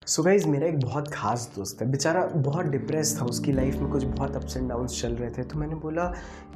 So guys मेरा एक बहुत ख़ास दोस्त है, बेचारा बहुत डिप्रेस था, उसकी लाइफ में कुछ बहुत अप्स एंड डाउन्स चल रहे थे। तो मैंने बोला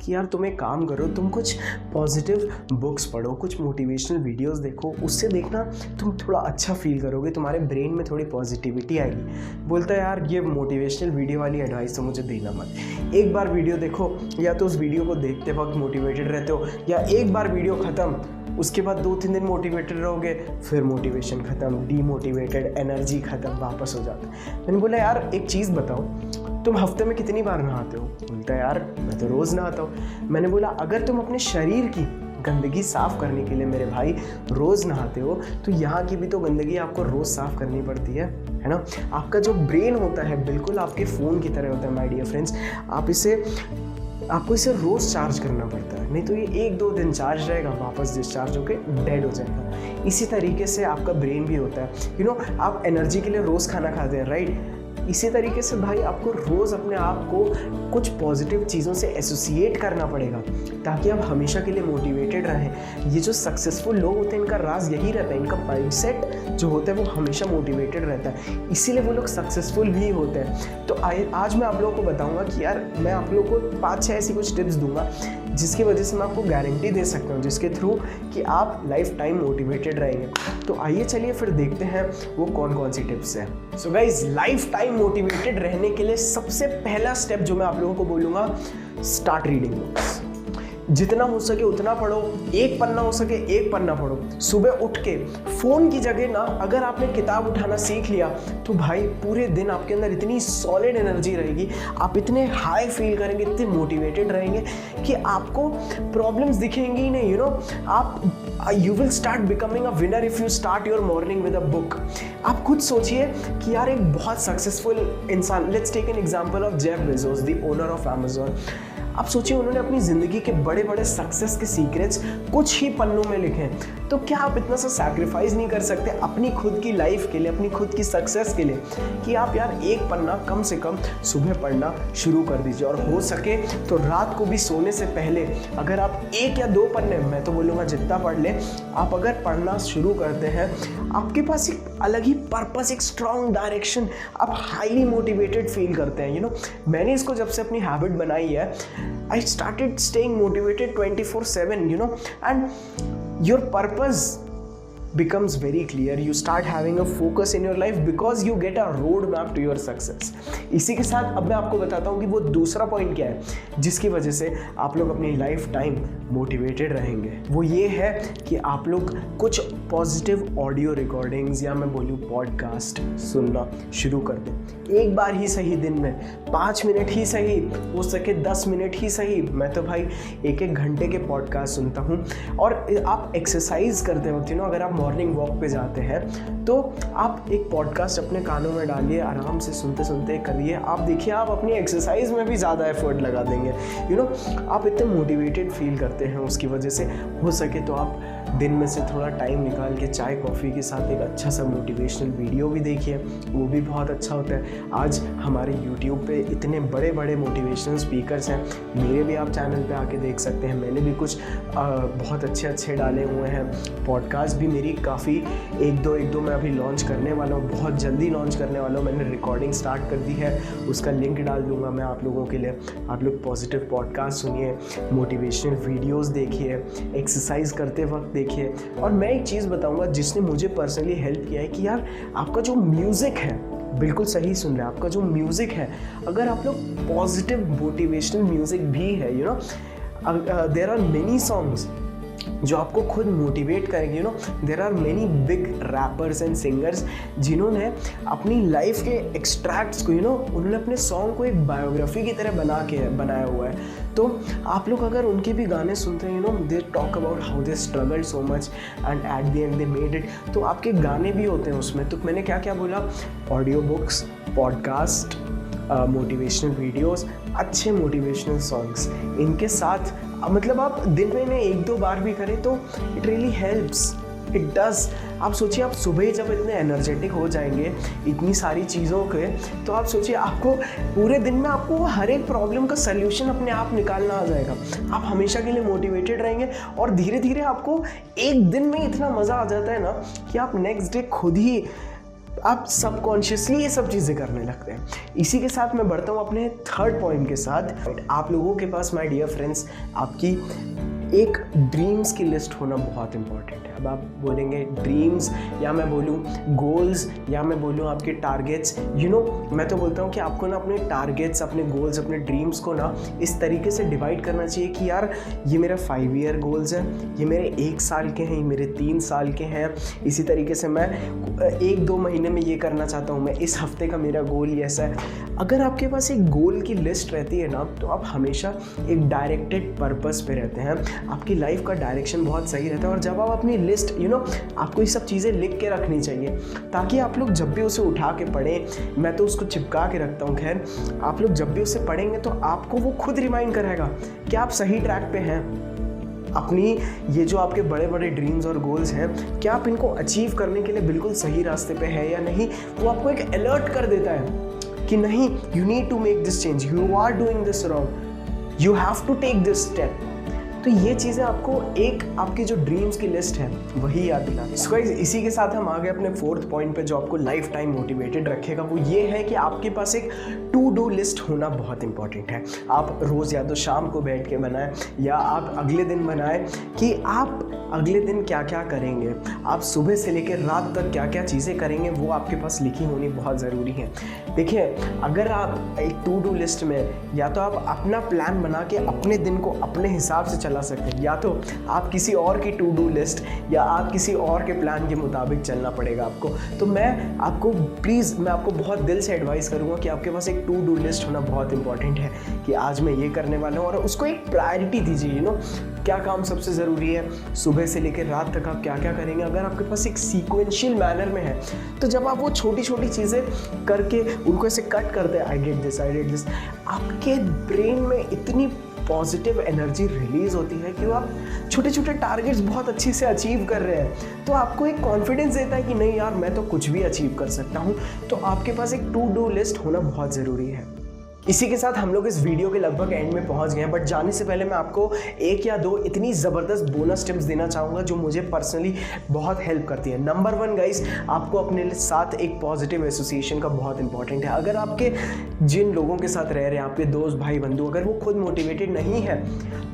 कि यार तुम एक काम करो, तुम कुछ पॉजिटिव बुक्स पढ़ो, कुछ मोटिवेशनल वीडियोस देखो, उससे देखना तुम थोड़ा अच्छा फील करोगे, तुम्हारे ब्रेन में थोड़ी पॉजिटिविटी आएगी। बोलता है यार ये मोटिवेशनल वीडियो वाली एडवाइस तो मुझे देना मत। एक बार वीडियो देखो, या तो उस वीडियो को देखते वक्त मोटिवेटेड रहते हो, या एक बार वीडियो ख़त्म उसके बाद 2-3 दिन मोटिवेटेड रहोगे, फिर मोटिवेशन ख़त्म, डीमोटिवेटेड, एनर्जी ख़त्म, वापस हो जाता है। मैंने बोला यार एक चीज़ बताओ, तुम हफ्ते में कितनी बार नहाते हो? बोलता है यार मैं तो रोज़ नहाता हूँ। मैंने बोला अगर तुम अपने शरीर की गंदगी साफ़ करने के लिए मेरे भाई रोज़ नहाते हो, तो यहाँ की भी तो गंदगी आपको रोज़ साफ़ करनी पड़ती है ना। आपका जो ब्रेन होता है बिल्कुल आपके फ़ोन की तरह होता है माय डियर फ्रेंड्स। आपको इसे रोज़ चार्ज करना पड़ता है, नहीं तो ये 1-2 दिन चार्ज रहेगा, वापस डिस्चार्ज होकर डेड हो जाएगा। इसी तरीके से आपका ब्रेन भी होता है। आप एनर्जी के लिए रोज़ खाना खाते हैं, राइट? इसी तरीके से भाई आपको रोज़ अपने आप को कुछ पॉजिटिव चीज़ों से एसोसिएट करना पड़ेगा, ताकि आप हमेशा के लिए मोटिवेटेड रहें। ये जो सक्सेसफुल लोग होते हैं इनका राज यही रहता है, इनका माइंडसेट जो होता है वो हमेशा मोटिवेटेड रहता है, इसीलिए वो लोग सक्सेसफुल भी होते हैं। तो आज मैं आप लोगों को बताऊंगा कि यार मैं आप लोगों को 5-6 ऐसी कुछ टिप्स दूंगा जिसकी वजह से मैं आपको गारंटी दे सकता हूँ, जिसके थ्रू कि आप लाइफ टाइम मोटिवेटेड रहेंगे। तो आइए चलिए फिर देखते हैं वो कौन कौन सी टिप्स हैं। So guys life time motivated रहने के लिए सबसे पहला स्टेप जो मैं आप लोगों को बोलूँगा, स्टार्ट रीडिंग बुक्स। जितना हो सके उतना पढ़ो, एक पन्ना हो सके एक पन्ना पढ़ो। सुबह उठ के फ़ोन की जगह ना अगर आपने किताब उठाना सीख लिया तो भाई पूरे दिन आपके अंदर इतनी सॉलिड एनर्जी रहेगी, आप इतने हाई फील करेंगे, इतने मोटिवेटेड रहेंगे कि आपको प्रॉब्लम्स दिखेंगी ही नहीं। You will start becoming a winner if you start your morning with a book. आप खुद सोचिए कि यार एक बहुत सक्सेसफुल इंसान, let's take an example of Jeff Bezos, the owner of Amazon. आप सोचिए उन्होंने अपनी ज़िंदगी के बड़े बड़े सक्सेस के सीक्रेट्स कुछ ही पन्नों में लिखे हैं। तो क्या आप इतना सा सैक्रिफाइस नहीं कर सकते अपनी खुद की लाइफ के लिए, अपनी खुद की सक्सेस के लिए, कि आप यार एक पन्ना कम से कम सुबह पढ़ना शुरू कर दीजिए, और हो सके तो रात को भी सोने से पहले अगर आप 1 या 2 पन्ने, मैं तो बोलूँगा जितना पढ़ लें, आप अगर पढ़ना शुरू करते हैं, आपके पास एक अलग ही पर्पस, एक स्ट्रॉन्ग डायरेक्शन, आप हाईली मोटिवेटेड फील करते हैं। मैंने इसको जब से अपनी हैबिट बनाई है, I started staying motivated 24/7, and your purpose becomes very clear. You start having a focus in your life because you get a road map to your success. इसी के साथ अब मैं आपको बताता हूँ कि वो दूसरा पॉइंट क्या है जिसकी वजह से आप लोग अपनी लाइफ टाइम मोटिवेटेड रहेंगे। वो ये है कि आप लोग कुछ पॉजिटिव ऑडियो रिकॉर्डिंग्स या मैं बोलूँ पॉडकास्ट सुनना शुरू कर दें। एक बार ही सही, दिन में 5 मिनट ही सही, हो सके 10 मिनट ही सही। मैं तो भाई 1-1 घंटे के पॉडकास्ट सुनता हूँ। और आप एक्सरसाइज करते वक्त अगर आप मॉर्निंग वॉक पे जाते हैं तो आप एक पॉडकास्ट अपने कानों में डालिए, आराम से सुनते सुनते करिए। आप देखिए आप अपनी एक्सरसाइज में भी ज़्यादा एफर्ट लगा देंगे। आप इतने मोटिवेटेड फील करते हैं उसकी वजह से। हो सके तो आप दिन में से थोड़ा टाइम निकाल के चाय कॉफ़ी के साथ एक अच्छा सा मोटिवेशनल वीडियो भी देखिए, वो भी बहुत अच्छा होता है। आज हमारे YouTube पे इतने बड़े बड़े मोटिवेशनल स्पीकर्स हैं, मेरे भी आप चैनल पे आके देख सकते हैं। मैंने भी कुछ बहुत अच्छे डाले हुए हैं। पॉडकास्ट भी मेरी काफ़ी एक दो मैं अभी लॉन्च करने वाला हूँ, बहुत जल्दी लॉन्च करने वाला हूँ। मैंने रिकॉर्डिंग स्टार्ट कर दी है, उसका लिंक डाल दूँगा मैं आप लोगों के लिए। आप लोग पॉजिटिव पॉडकास्ट सुनिए, मोटिवेशनल वीडियोज़ देखिए, एक्सरसाइज करते वक्त देखिए। और मैं एक चीज़ बताऊँगा जिसने मुझे पर्सनली हेल्प किया है कि यार आपका जो म्यूज़िक है, बिल्कुल सही सुन रहे हैं, आपका जो म्यूज़िक है, अगर आप लोग पॉजिटिव मोटिवेशनल म्यूज़िक भी है, देयर आर मेनी सॉन्ग्स जो आपको खुद मोटिवेट करेंगे। There are many big rappers and singers जिन्होंने अपनी लाइफ के एक्सट्रैक्ट्स को उन्होंने अपने सॉन्ग को एक बायोग्राफी की तरह बनाया हुआ है। तो आप लोग अगर उनके भी गाने सुनते हैं, they talk about how they struggled so much and at the and they made it. तो आपके गाने भी होते हैं उसमें। तो मैंने क्या क्या बोला, audio books, podcast, motivational videos, अच्छे मोटिवेशनल सॉन्ग्स, इनके साथ मतलब आप दिन में 1-2 बार भी करें तो it really helps, it does. आप सोचिए आप सुबह जब इतने एनर्जेटिक हो जाएंगे इतनी सारी चीज़ों के, तो आप सोचिए आपको पूरे दिन में आपको हर एक प्रॉब्लम का सल्यूशन अपने आप निकालना आ जाएगा। आप हमेशा के लिए मोटिवेटेड रहेंगे और धीरे धीरे आपको एक दिन में इतना मज़ा आ जाता है ना कि आप नेक्स्ट डे खुद ही आप सबकॉन्शियसली ये सब चीज़ें करने लगते हैं। इसी के साथ मैं बढ़ता हूँ अपने थर्ड पॉइंट के साथ। आप लोगों के पास माय डियर फ्रेंड्स आपकी एक ड्रीम्स की लिस्ट होना बहुत इंपॉर्टेंट है। अब आप बोलेंगे ड्रीम्स, या मैं बोलूँ गोल्स, या मैं बोलूँ आपके टारगेट्स। मैं तो बोलता हूँ कि आपको ना अपने टारगेट्स, अपने गोल्स, अपने ड्रीम्स को ना इस तरीके से डिवाइड करना चाहिए कि यार ये मेरा 5 ईयर गोल्स है, ये मेरे 1 साल के हैं, ये मेरे 3 साल के हैं। इसी तरीके से मैं 1-2 महीने में ये करना चाहता हूँ, मैं इस हफ्ते का मेरा गोल ये ऐसा है। अगर आपके पास एक गोल की लिस्ट रहती है ना, तो आप हमेशा एक डायरेक्टेड पर्पस पे रहते हैं, आपकी लाइफ का डायरेक्शन बहुत सही रहता है। और जब आप अपनी लिस्ट आपको ये सब चीज़ें लिख के रखनी चाहिए, ताकि आप लोग जब भी उसे उठा के पढ़ें, मैं तो उसको चिपका के रखता हूँ, खैर आप लोग जब भी उसे पढ़ेंगे तो आपको वो खुद रिमाइंड कराएगा कि आप सही ट्रैक पे हैं। अपनी ये जो आपके बड़े बड़े ड्रीम्स और गोल्स हैं, क्या आप इनको अचीव करने के लिए बिल्कुल सही रास्ते पे है या नहीं, वो आपको एक अलर्ट कर देता है कि नहीं, you need to make this change, you are doing this wrong, you have to take this step. तो ये चीज़ें आपको एक आपकी जो ड्रीम्स की लिस्ट है वही याद दिलाती है। सो गाइस, इसी के साथ हम आ गए अपने 4th पॉइंट पे जो आपको लाइफ टाइम मोटिवेटेड रखेगा। वो ये है कि आपके पास एक टू डू लिस्ट होना बहुत इंपॉर्टेंट है। आप रोज़ या तो शाम को बैठ के बनाएं, या आप अगले दिन बनाएं कि आप अगले दिन क्या क्या करेंगे, आप सुबह से लेकर रात तक क्या क्या चीज़ें करेंगे, वो आपके पास लिखी होनी बहुत ज़रूरी है। देखिए, अगर आप एक टू डू लिस्ट में या तो आप अपना प्लान बना के अपने दिन को अपने हिसाब से चला सकते हैं, या तो आप किसी और की टू डू लिस्ट या आप किसी और के प्लान के मुताबिक चलना पड़ेगा आपको। तो मैं आपको बहुत दिल से एडवाइस करूँगा कि आपके पास एक टू डू लिस्ट होना बहुत इंपॉर्टेंट है कि आज मैं ये करने वाला हूँ, और उसको एक प्रायोरिटी दीजिए। क्या काम सबसे ज़रूरी है, सुबह से लेकर रात तक आप क्या क्या करेंगे। अगर आपके पास एक सीक्वेंशियल मैनर में है, तो जब आप वो छोटी छोटी चीज़ें करके उनको ऐसे कट करते हैं, आई गेट दिस, आपके ब्रेन में इतनी पॉजिटिव एनर्जी रिलीज़ होती है कि आप छोटे छोटे टारगेट्स बहुत अच्छे से अचीव कर रहे हैं। तो आपको एक कॉन्फिडेंस देता है कि नहीं यार, मैं तो कुछ भी अचीव कर सकता हूँ। तो आपके पास एक टू डू लिस्ट होना बहुत ज़रूरी है। इसी के साथ हम लोग इस वीडियो के लगभग एंड में पहुंच गए हैं, बट जाने से पहले मैं आपको 1 या 2 इतनी ज़बरदस्त बोनस टिप्स देना चाहूँगा जो मुझे पर्सनली बहुत हेल्प करती है। नंबर 1 गाइस, आपको अपने साथ एक पॉजिटिव एसोसिएशन का बहुत इंपॉर्टेंट है। अगर आपके जिन लोगों के साथ रह रहे हैं, आपके दोस्त, भाई, बंधु, अगर वो खुद मोटिवेटेड नहीं है,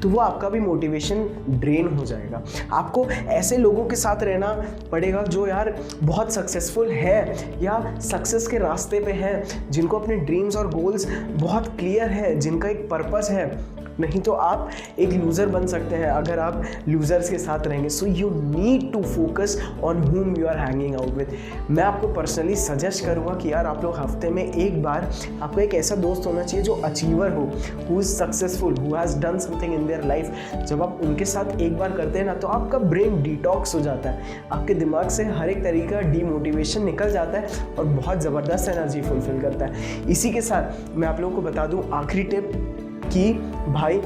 तो वो आपका भी मोटिवेशन ड्रेन हो जाएगा। आपको ऐसे लोगों के साथ रहना पड़ेगा जो यार बहुत सक्सेसफुल है या सक्सेस के रास्ते पे हैं, जिनको अपने ड्रीम्स और गोल्स बहुत क्लियर है, जिनका एक पर्पस है। नहीं तो आप एक लूज़र बन सकते हैं अगर आप लूज़र्स के साथ रहेंगे। So you need to focus on whom you are hanging out with. मैं आपको पर्सनली सजेस्ट करूँगा कि यार आप लोग हफ्ते में एक बार आपको एक ऐसा दोस्त होना चाहिए जो अचीवर हो, who is successful, who has done something in their life. जब आप उनके साथ एक बार करते हैं ना, तो आपका ब्रेन डिटॉक्स हो जाता है, आपके दिमाग से हर एक तरीके का डीमोटिवेशन निकल जाता है और बहुत ज़बरदस्त एनर्जी फुलफिल करता है। इसी के साथ मैं आप लोगों को बता दूँ आखिरी टिप कि भाई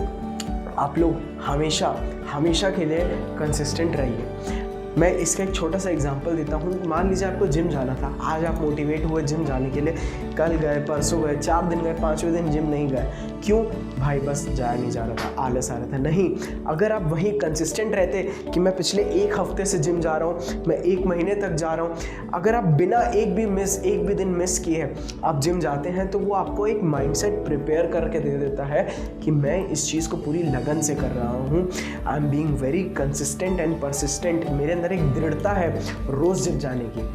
आप लोग हमेशा के लिए कंसिस्टेंट रहिए। मैं इसका एक छोटा सा एग्जांपल देता हूँ। मान लीजिए आपको जिम जाना था, आज आप मोटिवेट हुए जिम जाने के लिए, कल गए, परसों गए, 4 दिन गए, 5वें दिन जिम नहीं गए। क्यों भाई? बस जाया नहीं जा रहा था, आलस आ रहा था। नहीं, अगर आप वहीं कंसिस्टेंट रहते कि मैं पिछले 1 हफ्ते से जिम जा रहा हूँ, मैं 1 महीने तक जा रहा हूँ, अगर आप बिना एक भी दिन मिस किए आप जिम जाते हैं, तो वो आपको एक माइंडसेट प्रिपेयर करके दे देता है कि मैं इस चीज़ को पूरी लगन से कर रहा हूँ। I am being very consistent and persistent. मेरे अंदर एक दृढ़ता है रोज़ जिम जाने की।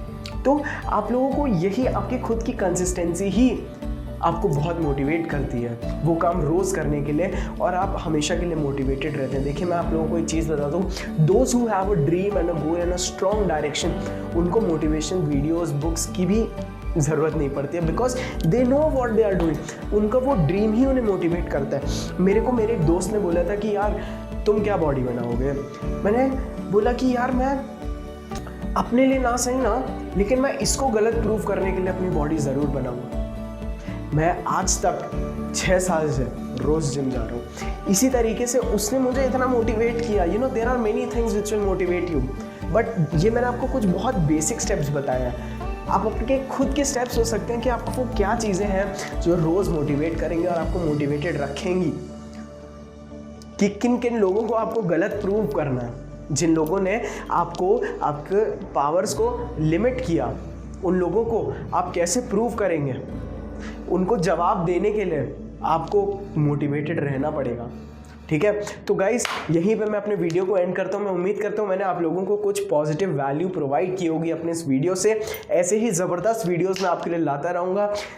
तो आप लोगों को यही आपकी खुद की कंसिस्टेंसी ही आपको बहुत मोटिवेट करती है वो काम रोज़ करने के लिए, और आप हमेशा के लिए मोटिवेटेड रहते हैं। देखिए, मैं आप लोगों को एक चीज़ बता दूँ, those who have a dream and a goal and a strong direction, उनको मोटिवेशन वीडियोज़, बुक्स की भी ज़रूरत नहीं पड़ती है, because they know what they are doing. उनका वो ड्रीम ही उन्हें मोटिवेट करता है। मेरे एक दोस्त ने बोला था कि यार तुम क्या बॉडी बनाओगे? मैंने बोला कि यार मैं अपने लिए ना सही ना, लेकिन मैं इसको गलत प्रूव करने के लिए अपनी बॉडी ज़रूर बनाऊंगा। मैं आज तक 6 साल से रोज़ जिम जा रहा हूँ। इसी तरीके से उसने मुझे इतना मोटिवेट किया। There are many things which will motivate you, but ये मैंने आपको कुछ बहुत बेसिक स्टेप्स बताए हैं। आप अपने खुद के स्टेप्स हो सकते हैं कि आपको वो क्या चीज़ें हैं जो रोज़ मोटिवेट करेंगे और आपको मोटिवेटेड रखेंगी। कि किन किन लोगों को आपको गलत प्रूव करना है, जिन लोगों ने आपको आपके पावर्स को लिमिट किया, उन लोगों को आप कैसे प्रूव करेंगे, उनको जवाब देने के लिए आपको मोटिवेटेड रहना पड़ेगा। ठीक है, तो गाइस यहीं पे मैं अपने वीडियो को एंड करता हूँ। मैं उम्मीद करता हूँ मैंने आप लोगों को कुछ पॉजिटिव वैल्यू प्रोवाइड की होगी अपने इस वीडियो से। ऐसे ही ज़बरदस्त वीडियोस मैं आपके लिए लाता रहूँगा।